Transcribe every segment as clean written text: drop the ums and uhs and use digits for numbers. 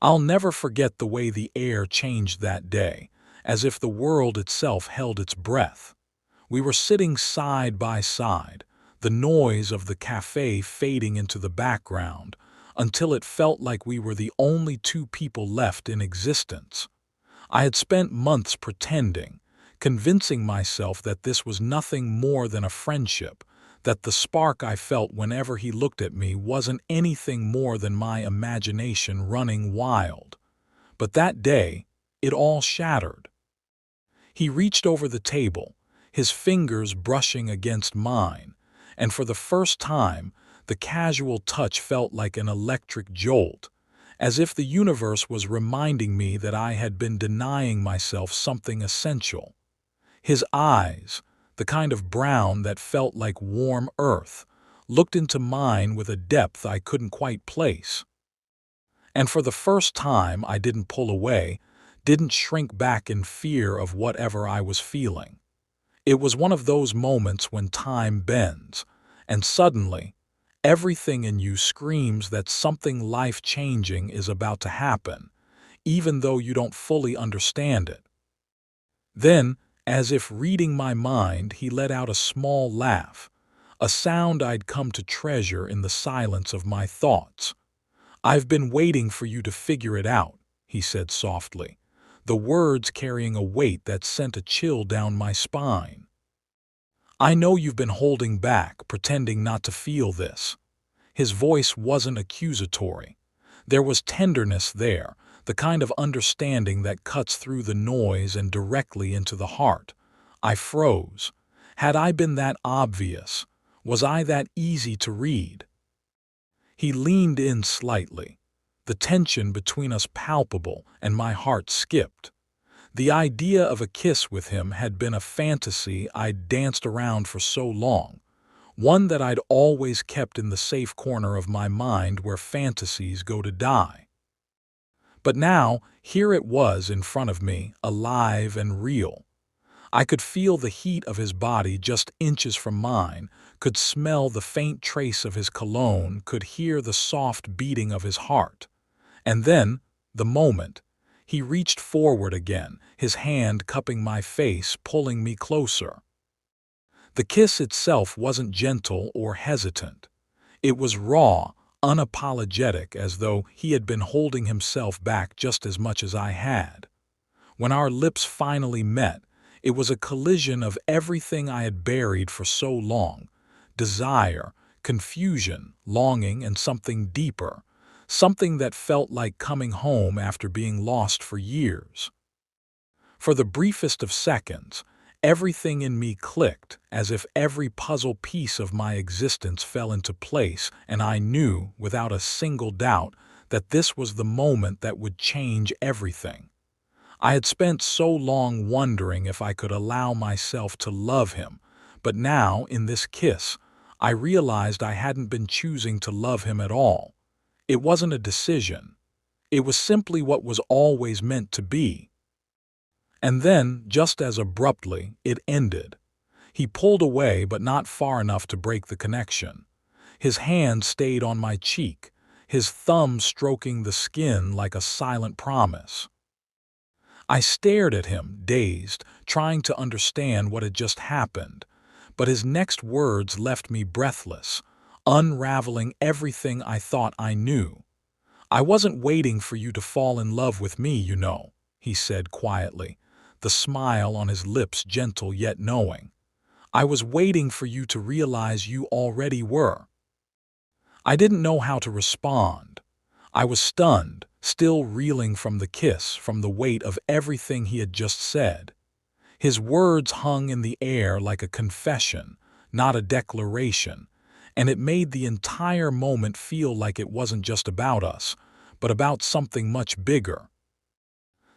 I'll never forget the way the air changed that day, as if the world itself held its breath. We were sitting side by side, the noise of the cafe fading into the background, until it felt like we were the only two people left in existence. I had spent months pretending, convincing myself that this was nothing more than a friendship, that the spark I felt whenever he looked at me wasn't anything more than my imagination running wild. But that day, it all shattered. He reached over the table, his fingers brushing against mine, and for the first time, the casual touch felt like an electric jolt, as if the universe was reminding me that I had been denying myself something essential. His eyes, the kind of brown that felt like warm earth, looked into mine with a depth I couldn't quite place. And for the first time, I didn't pull away, didn't shrink back in fear of whatever I was feeling. It was one of those moments when time bends, and suddenly, everything in you screams that something life-changing is about to happen, even though you don't fully understand it. Then, as if reading my mind, he let out a small laugh, a sound I'd come to treasure in the silence of my thoughts. "I've been waiting for you to figure it out," he said softly, the words carrying a weight that sent a chill down my spine. "I know you've been holding back, pretending not to feel this." His voice wasn't accusatory. There was tenderness there, the kind of understanding that cuts through the noise and directly into the heart. I froze. Had I been that obvious? Was I that easy to read? He leaned in slightly, the tension between us palpable, and my heart skipped. The idea of a kiss with him had been a fantasy I'd danced around for so long, one that I'd always kept in the safe corner of my mind where fantasies go to die. But now, here it was in front of me, alive and real. I could feel the heat of his body just inches from mine, could smell the faint trace of his cologne, could hear the soft beating of his heart. And then, the moment, he reached forward again, his hand cupping my face, pulling me closer. The kiss itself wasn't gentle or hesitant. It was raw, unapologetic, as though he had been holding himself back just as much as I had. When our lips finally met, it was a collision of everything I had buried for so long: desire, confusion, longing, and something deeper, something that felt like coming home after being lost for years. For the briefest of seconds, everything in me clicked, as if every puzzle piece of my existence fell into place, and I knew, without a single doubt, that this was the moment that would change everything. I had spent so long wondering if I could allow myself to love him, but now, in this kiss, I realized I hadn't been choosing to love him at all. It wasn't a decision. It was simply what was always meant to be. And then, just as abruptly, it ended. He pulled away, but not far enough to break the connection. His hand stayed on my cheek, his thumb stroking the skin like a silent promise. I stared at him, dazed, trying to understand what had just happened, but his next words left me breathless, unraveling everything I thought I knew. "I wasn't waiting for you to fall in love with me, you know," he said quietly, the smile on his lips gentle yet knowing. "I was waiting for you to realize you already were." I didn't know how to respond. I was stunned, still reeling from the kiss, from the weight of everything he had just said. His words hung in the air like a confession, not a declaration, and it made the entire moment feel like it wasn't just about us, but about something much bigger.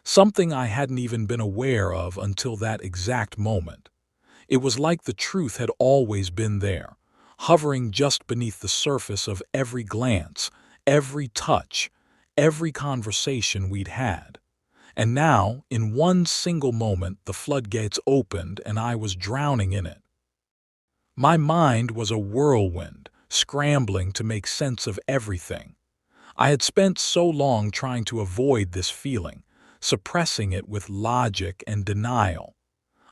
Something I hadn't even been aware of until that exact moment. It was like the truth had always been there, hovering just beneath the surface of every glance, every touch, every conversation we'd had. And now, in one single moment, the floodgates opened and I was drowning in it. My mind was a whirlwind, scrambling to make sense of everything. I had spent so long trying to avoid this feeling, suppressing it with logic and denial.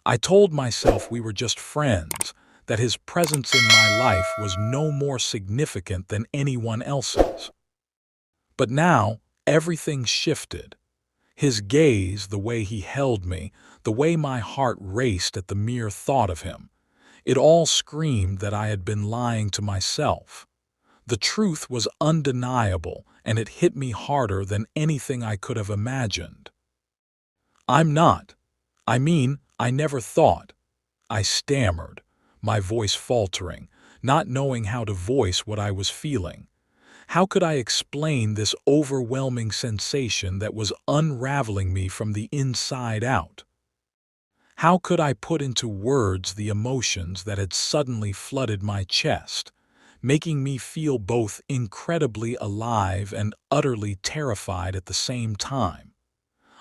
I told myself we were just friends, that his presence in my life was no more significant than anyone else's. But now, everything shifted. His gaze, the way he held me, the way my heart raced at the mere thought of him, it all screamed that I had been lying to myself. The truth was undeniable, and it hit me harder than anything I could have imagined. I'm not. I never thought. I stammered, my voice faltering, not knowing how to voice what I was feeling. How could I explain this overwhelming sensation that was unraveling me from the inside out? How could I put into words the emotions that had suddenly flooded my chest, making me feel both incredibly alive and utterly terrified at the same time?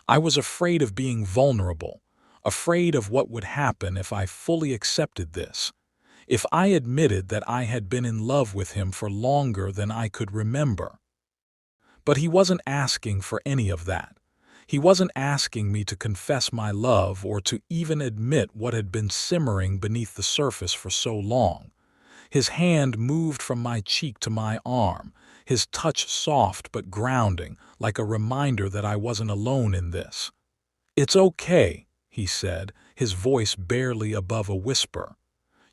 I was afraid of being vulnerable, afraid of what would happen if I fully accepted this, if I admitted that I had been in love with him for longer than I could remember. But he wasn't asking for any of that. He wasn't asking me to confess my love or to even admit what had been simmering beneath the surface for so long. His hand moved from my cheek to my arm, his touch soft but grounding, like a reminder that I wasn't alone in this. "It's okay," he said, his voice barely above a whisper.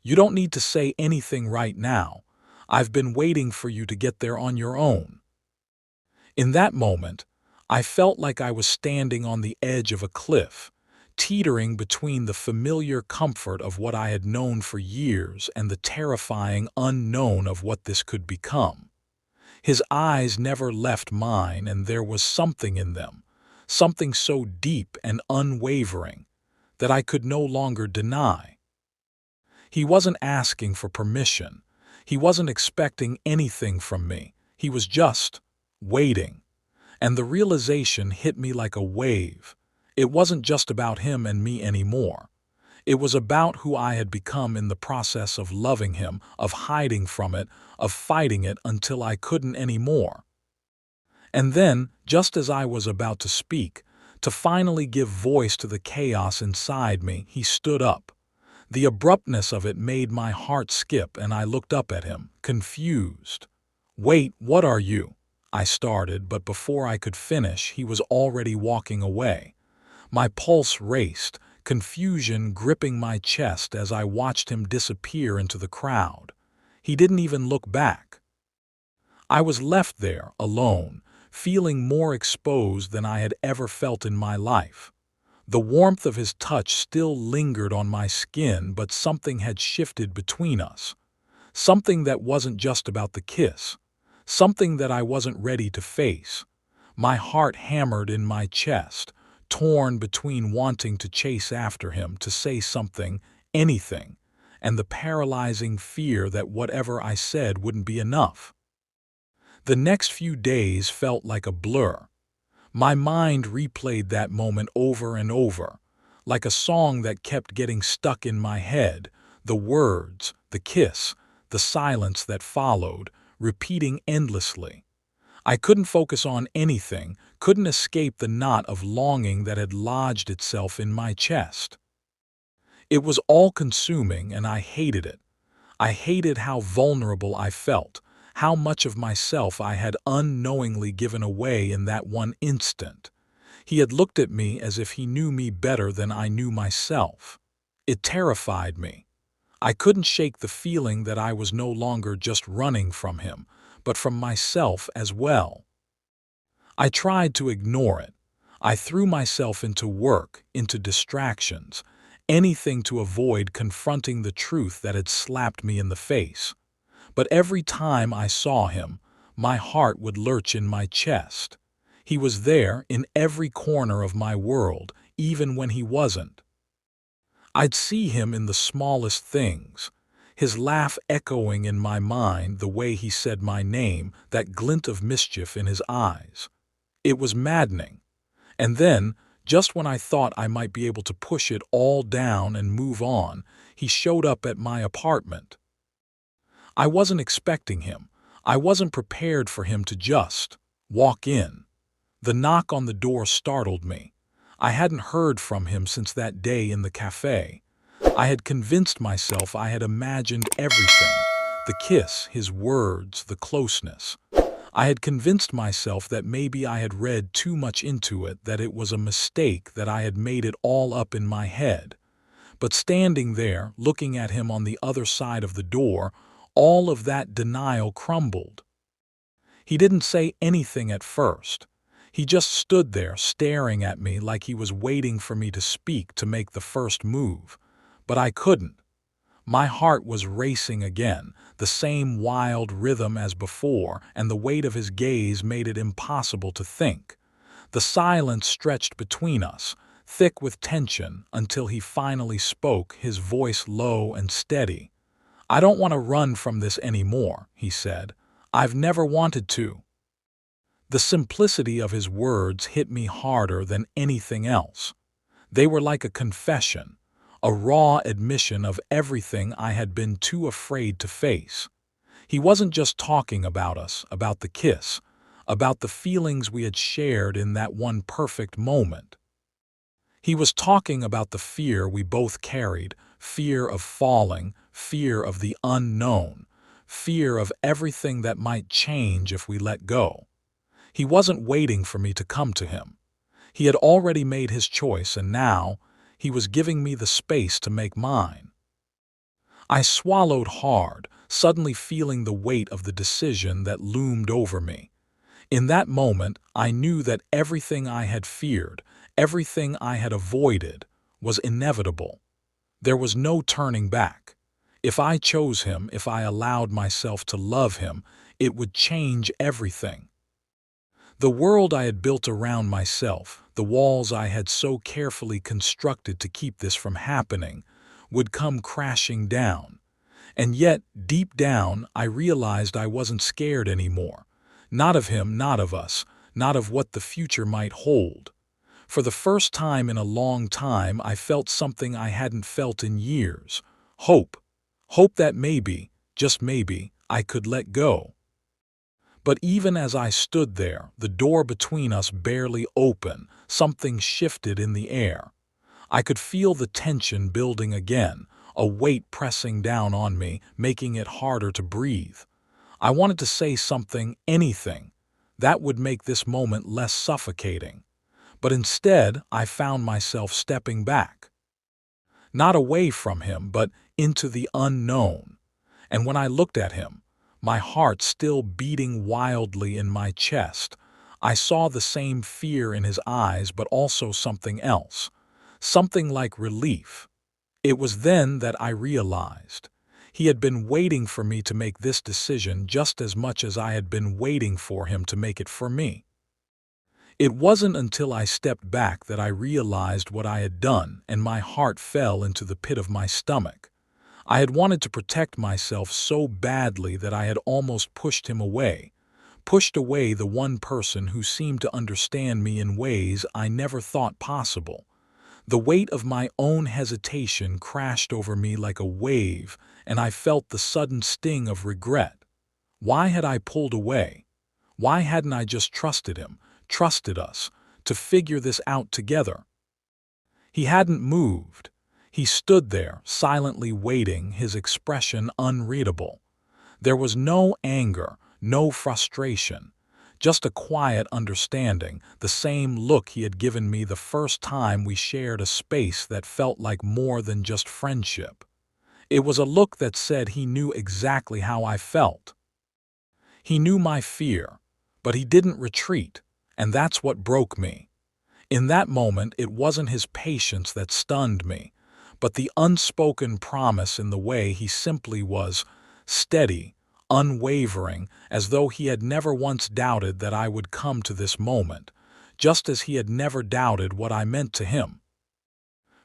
"You don't need to say anything right now. I've been waiting for you to get there on your own." In that moment, I felt like I was standing on the edge of a cliff, teetering between the familiar comfort of what I had known for years and the terrifying unknown of what this could become. His eyes never left mine, and there was something in them, something so deep and unwavering, that I could no longer deny. He wasn't asking for permission. He wasn't expecting anything from me. He was just waiting. And the realization hit me like a wave. It wasn't just about him and me anymore. It was about who I had become in the process of loving him, of hiding from it, of fighting it until I couldn't anymore. And then, just as I was about to speak, to finally give voice to the chaos inside me, he stood up. The abruptness of it made my heart skip, and I looked up at him, confused. "Wait, what are you?" I started, but before I could finish, he was already walking away. My pulse raced, confusion gripping my chest as I watched him disappear into the crowd. He didn't even look back. I was left there, alone, feeling more exposed than I had ever felt in my life. The warmth of his touch still lingered on my skin, but something had shifted between us. Something that wasn't just about the kiss. Something that I wasn't ready to face. My heart hammered in my chest, torn between wanting to chase after him, to say something, anything, and the paralyzing fear that whatever I said wouldn't be enough. The next few days felt like a blur. My mind replayed that moment over and over, like a song that kept getting stuck in my head, the words, the kiss, the silence that followed, repeating endlessly. I couldn't focus on anything, couldn't escape the knot of longing that had lodged itself in my chest. It was all-consuming, and I hated it. I hated how vulnerable I felt, how much of myself I had unknowingly given away in that one instant. He had looked at me as if he knew me better than I knew myself. It terrified me. I couldn't shake the feeling that I was no longer just running from him, but from myself as well. I tried to ignore it. I threw myself into work, into distractions, anything to avoid confronting the truth that had slapped me in the face. But every time I saw him, my heart would lurch in my chest. He was there in every corner of my world, even when he wasn't. I'd see him in the smallest things, his laugh echoing in my mind, the way he said my name, that glint of mischief in his eyes. It was maddening. And then, just when I thought I might be able to push it all down and move on, he showed up at my apartment. I wasn't expecting him. I wasn't prepared for him to just "Walk in." The knock on the door startled me. I hadn't heard from him since that day in the cafe. I had convinced myself I had imagined everything: the kiss, his words, the closeness. I had convinced myself that maybe I had read too much into it, that it was a mistake, that I had made it all up in my head. But standing there, looking at him on the other side of the door, all of that denial crumbled. He didn't say anything at first. He just stood there staring at me like he was waiting for me to speak, to make the first move. But I couldn't. My heart was racing again, the same wild rhythm as before, and the weight of his gaze made it impossible to think. The silence stretched between us, thick with tension, until he finally spoke, his voice low and steady. "I don't want to run from this anymore," he said. "I've never wanted to." The simplicity of his words hit me harder than anything else. They were like a confession, a raw admission of everything I had been too afraid to face. He wasn't just talking about us, about the kiss, about the feelings we had shared in that one perfect moment. He was talking about the fear we both carried, fear of falling, fear of the unknown, fear of everything that might change if we let go. He wasn't waiting for me to come to him. He had already made his choice, and now he was giving me the space to make mine. I swallowed hard, suddenly feeling the weight of the decision that loomed over me. In that moment, I knew that everything I had feared, everything I had avoided, was inevitable. There was no turning back. If I chose him, if I allowed myself to love him, it would change everything. The world I had built around myself, the walls I had so carefully constructed to keep this from happening, would come crashing down. And yet, deep down, I realized I wasn't scared anymore. Not of him, not of us, not of what the future might hold. For the first time in a long time, I felt something I hadn't felt in years. Hope. Hope that maybe, just maybe, I could let go. But even as I stood there, the door between us barely open, something shifted in the air. I could feel the tension building again, a weight pressing down on me, making it harder to breathe. I wanted to say something, anything, that would make this moment less suffocating. But instead, I found myself stepping back. Not away from him, but into the unknown. And when I looked at him, my heart still beating wildly in my chest, I saw the same fear in his eyes, but also something else. Something like relief. It was then that I realized. He had been waiting for me to make this decision just as much as I had been waiting for him to make it for me. It wasn't until I stepped back that I realized what I had done, and my heart fell into the pit of my stomach. I had wanted to protect myself so badly that I had almost pushed him away, pushed away the one person who seemed to understand me in ways I never thought possible. The weight of my own hesitation crashed over me like a wave, and I felt the sudden sting of regret. Why had I pulled away? Why hadn't I just trusted him, trusted us, to figure this out together? He hadn't moved. He stood there, silently waiting, his expression unreadable. There was no anger, no frustration, just a quiet understanding, the same look he had given me the first time we shared a space that felt like more than just friendship. It was a look that said he knew exactly how I felt. He knew my fear, but he didn't retreat, and that's what broke me. In that moment, it wasn't his patience that stunned me, but the unspoken promise in the way he simply was, steady, unwavering, as though he had never once doubted that I would come to this moment, just as he had never doubted what I meant to him.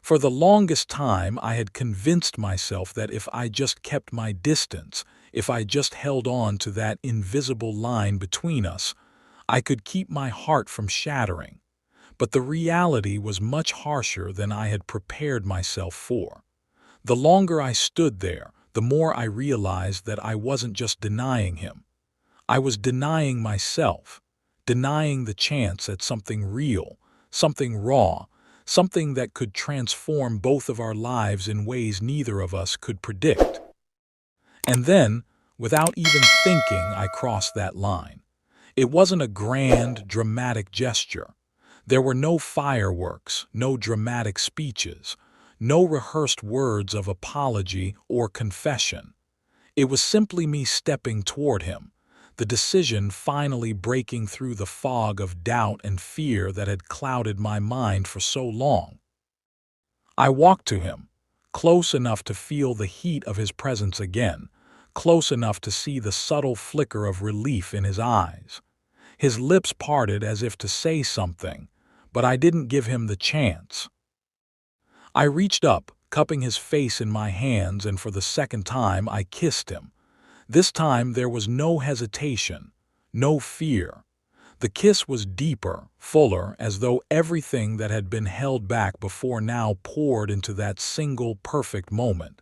For the longest time, I had convinced myself that if I just kept my distance, if I just held on to that invisible line between us, I could keep my heart from shattering. But the reality was much harsher than I had prepared myself for. The longer I stood there, the more I realized that I wasn't just denying him. I was denying myself, denying the chance at something real, something raw, something that could transform both of our lives in ways neither of us could predict. And then, without even thinking, I crossed that line. It wasn't a grand, dramatic gesture. There were no fireworks, no dramatic speeches, no rehearsed words of apology or confession. It was simply me stepping toward him, the decision finally breaking through the fog of doubt and fear that had clouded my mind for so long. I walked to him, close enough to feel the heat of his presence again, close enough to see the subtle flicker of relief in his eyes. His lips parted as if to say something, but I didn't give him the chance. I reached up, cupping his face in my hands, and for the second time I kissed him. This time there was no hesitation, no fear. The kiss was deeper, fuller, as though everything that had been held back before now poured into that single perfect moment.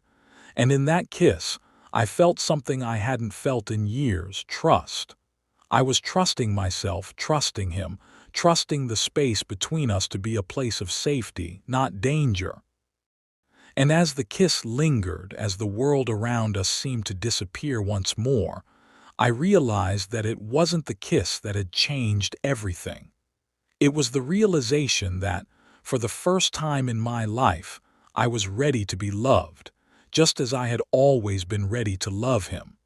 And in that kiss, I felt something I hadn't felt in years: trust. I was trusting myself, trusting him, trusting the space between us to be a place of safety, not danger. And as the kiss lingered, as the world around us seemed to disappear once more, I realized that it wasn't the kiss that had changed everything. It was the realization that, for the first time in my life, I was ready to be loved, just as I had always been ready to love him.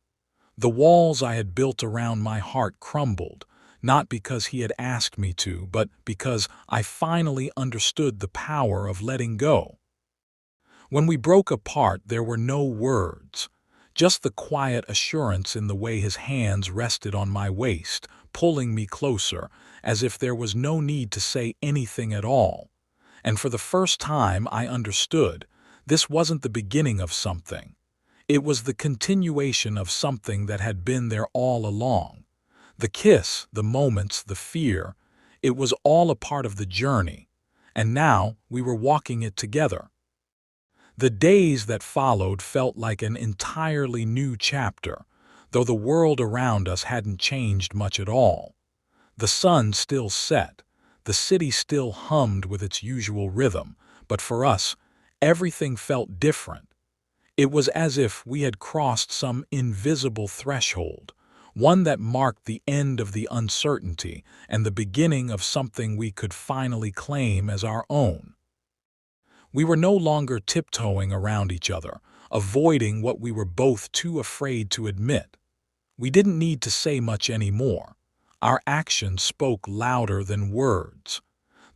The walls I had built around my heart crumbled, not because he had asked me to, but because I finally understood the power of letting go. When we broke apart, there were no words, just the quiet assurance in the way his hands rested on my waist, pulling me closer, as if there was no need to say anything at all. And for the first time I understood, this wasn't the beginning of something. It was the continuation of something that had been there all along. The kiss, the moments, the fear, it was all a part of the journey, and now we were walking it together. The days that followed felt like an entirely new chapter, though the world around us hadn't changed much at all. The sun still set, the city still hummed with its usual rhythm, but for us, everything felt different. It was as if we had crossed some invisible threshold, one that marked the end of the uncertainty and the beginning of something we could finally claim as our own. We were no longer tiptoeing around each other, avoiding what we were both too afraid to admit. We didn't need to say much anymore. Our actions spoke louder than words.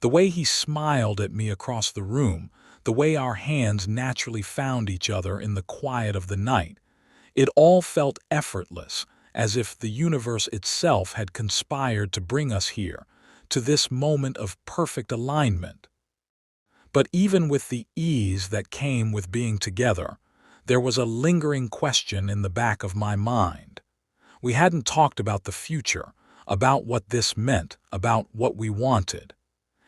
The way he smiled at me across the room, the way our hands naturally found each other in the quiet of the night, it all felt effortless, as if the universe itself had conspired to bring us here, to this moment of perfect alignment. But even with the ease that came with being together, there was a lingering question in the back of my mind. We hadn't talked about the future, about what this meant, about what we wanted.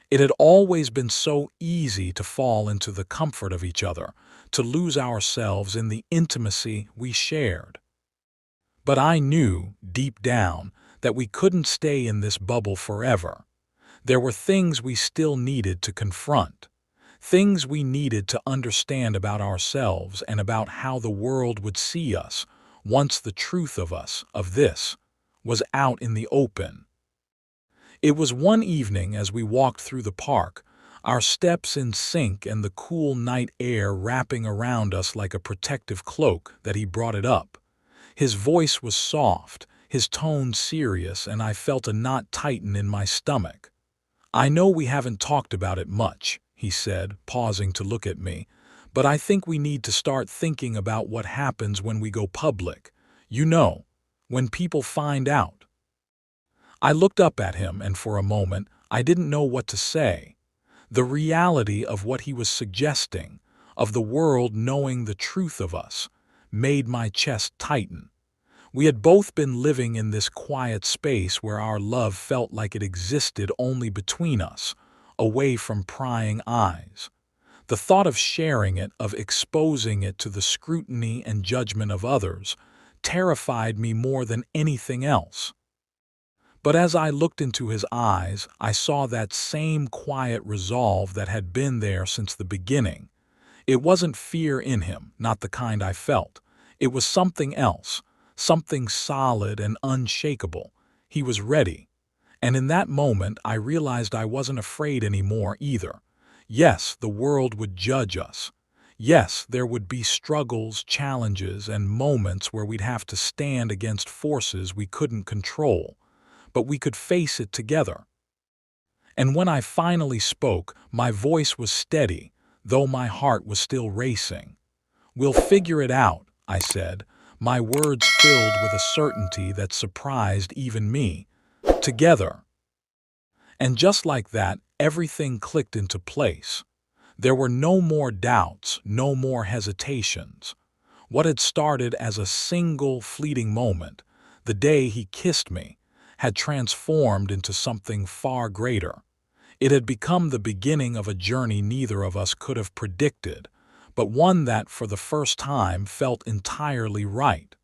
It had always been so easy to fall into the comfort of each other, to lose ourselves in the intimacy we shared. But I knew, deep down, that we couldn't stay in this bubble forever. There were things we still needed to confront. Things we needed to understand about ourselves and about how the world would see us once the truth of us, of this, was out in the open. It was one evening as we walked through the park, our steps in sync and the cool night air wrapping around us like a protective cloak, that he brought it up. His voice was soft, his tone serious, and I felt a knot tighten in my stomach. "I know we haven't talked about it much," he said, pausing to look at me, "but I think we need to start thinking about what happens when we go public. You know, when people find out." I looked up at him, and for a moment, I didn't know what to say. The reality of what he was suggesting, of the world knowing the truth of us, made my chest tighten. We had both been living in this quiet space where our love felt like it existed only between us, away from prying eyes. The thought of sharing it, of exposing it to the scrutiny and judgment of others, terrified me more than anything else. But as I looked into his eyes, I saw that same quiet resolve that had been there since the beginning. It wasn't fear in him, not the kind I felt. It was something else, something solid and unshakable. He was ready. And in that moment, I realized I wasn't afraid anymore either. Yes, the world would judge us. Yes, there would be struggles, challenges, and moments where we'd have to stand against forces we couldn't control. But we could face it together. And when I finally spoke, my voice was steady, though my heart was still racing. "We'll figure it out," I said, my words filled with a certainty that surprised even me. "Together." And just like that, everything clicked into place. There were no more doubts, no more hesitations. What had started as a single fleeting moment, the day he kissed me, had transformed into something far greater. It had become the beginning of a journey neither of us could have predicted, but one that for the first time felt entirely right.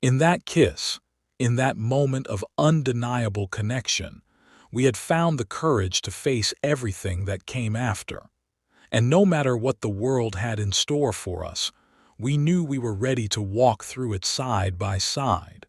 In that kiss, in that moment of undeniable connection, we had found the courage to face everything that came after. And no matter what the world had in store for us, we knew we were ready to walk through it side by side.